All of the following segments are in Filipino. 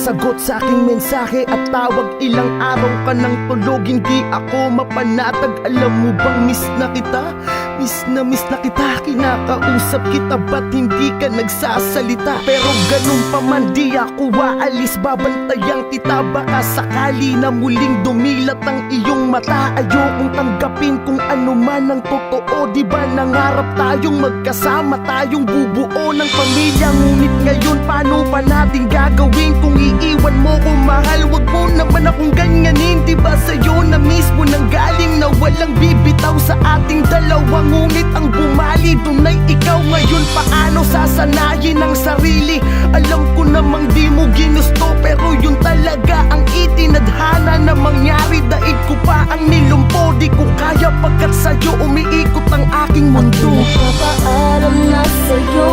sagot sa aking mensahe at tawag. Ilang araw ka nang tulog, hindi ako mapanatag. Alam mo bang miss na kita? Miss na kita, kinakausap kita, ba't hindi ka nagsasalita? Pero ganun pa man di ako waalis, babantayan kita. Baka sakali na muling dumilat ang iyong mata. Ayokong tanggapin kung ano man ang totoo. Di ba nangarap tayong magkasama, tayong bubuo ng pamilya? Ngunit ngayon paano pa natin gagawin kung iiwan mo ko, mahal? Wag mo naman akong ganyanin. Di ba sa'yo na mismo nang galing na walang bibitaw sa ating dalawa? Ngunit ang bumali dun ay ikaw. Ngayon paano sasanayin ang sarili? Alam ko namang di mo ginusto, pero yun talaga ang itinadhana na mangyari. Daig ko pa ang nilumpo, di ko kaya pagkat sa'yo umiikot ang aking mundo. Nagpapaalam na sa'yo,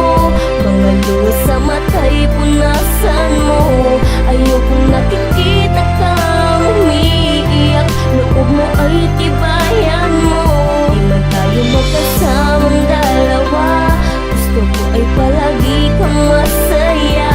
mga luha sa mata'y punasan mo. Ayokong nakikita kang umiiyak, loob mo ay tibayan mo. Di man tayo magkasamang dalawa, gusto ko ay palagi kang masaya.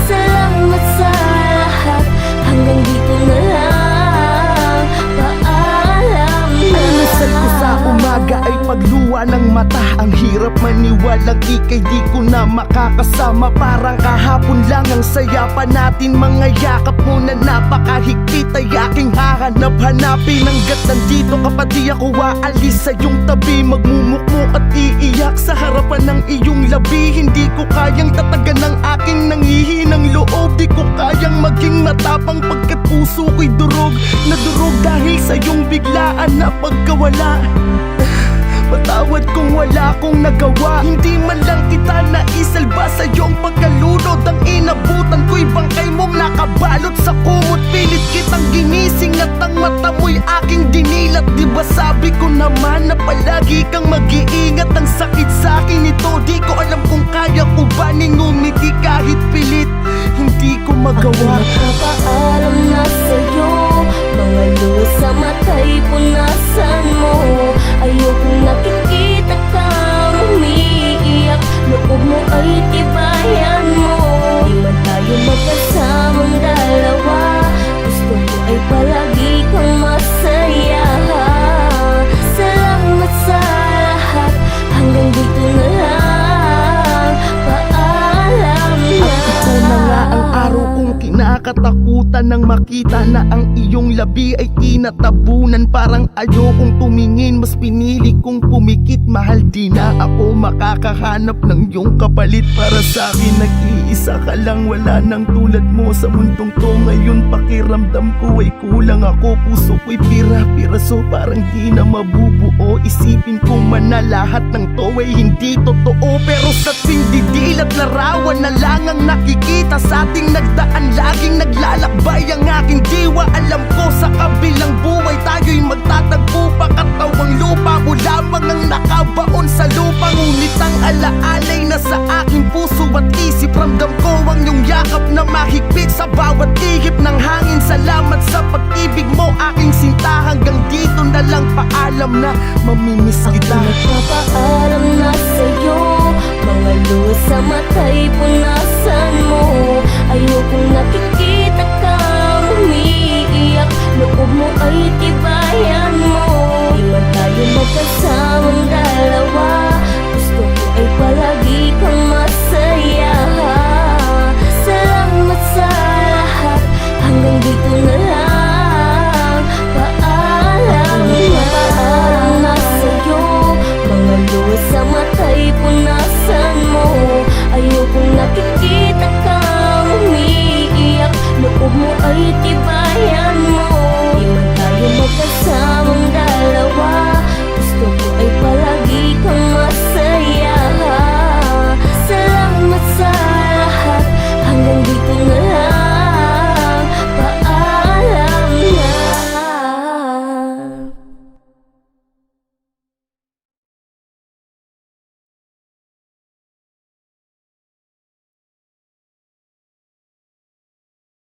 Salamat sa lahat, hanggang dito na lang, paalam na. Almusal ko sa umaga ay pagluwa ng mata. Ang hirap maniwalang ika'y di ko na makakasama. Parang kahapon lang ang saya pa natin. Mga yakap mo na napakahigpit ay aking hahanap-hanapin. Hanggat nandito ka pa di ako aalis sa iyong tabi. Magmumukmuk at iiyak sa harapan ng iyong labi. Hindi ko kayang tatagan ng aking nanghihinang loob. Di ko kayang maging matapang pagkat puso ko'y durog na durog dahil sa iyong biglaan na pagkawala. Patawad kung wala akong nagawa, hindi man lang kita naisalba sa iyong pagkalunod. Ang inabutan ko'y bangkay mong nakabalot sa kumot. Pilit kitang ginising at ang mata mo'y aking dinilat. Di ba sabi ko naman na palagi kang mag-iingat? Ang sakit sa akin ito, di ko alam kung kaya ko ba ning ngumiti kahit pilit. Hindi ko magawa. Nagpapaalam na sa'yo, mga luha sa mata'y punasan mo. Ayokong nakikita kang umiiyak, loob mo ay tibayan mo. Di man tayo magkasamang dalawa, gusto ko ay palagi kang masaya. Salamat sa lahat, hanggang dito na lang, paalam na. At ito na nga ang araw kong kinakatakutan nang makita na ang iyong labi ay tinatabunan. Parang ayokong tumingin, mas pinili kong pumikit. Mahal, di na ako makakahanap ng iyong kapalit. Para sa akin nag-iisa ka lang, wala nang tulad mo sa mundong to. Ngayon pakiramdam ko ay kulang ako, puso ko'y pira-piraso, parang di na mabubuo. Isipin ko man na lahat ng to ay hindi totoo, pero sa tuwing didilat larawan na lang ang nakikita sa ating nagdaan. Laging naglalakbay ang aking diwa. Alam ko sa kabilang buhay tayo'y magtatagpo pa. Katawang lupa mo lamang ang nakabaon sa lupa. Ngunit ang alaalay na sa aking puso at isip, ramdam ko ang iyong yakap na mahigpit sa bawat ihip ng hangin. Salamat sa pag-ibig mo aking sinta. Hanggang dito na lang, paalam na, mamimiss kita. Nagpapaalam na sa'yo, mga luha sa mata'y punasan mo. Ayoko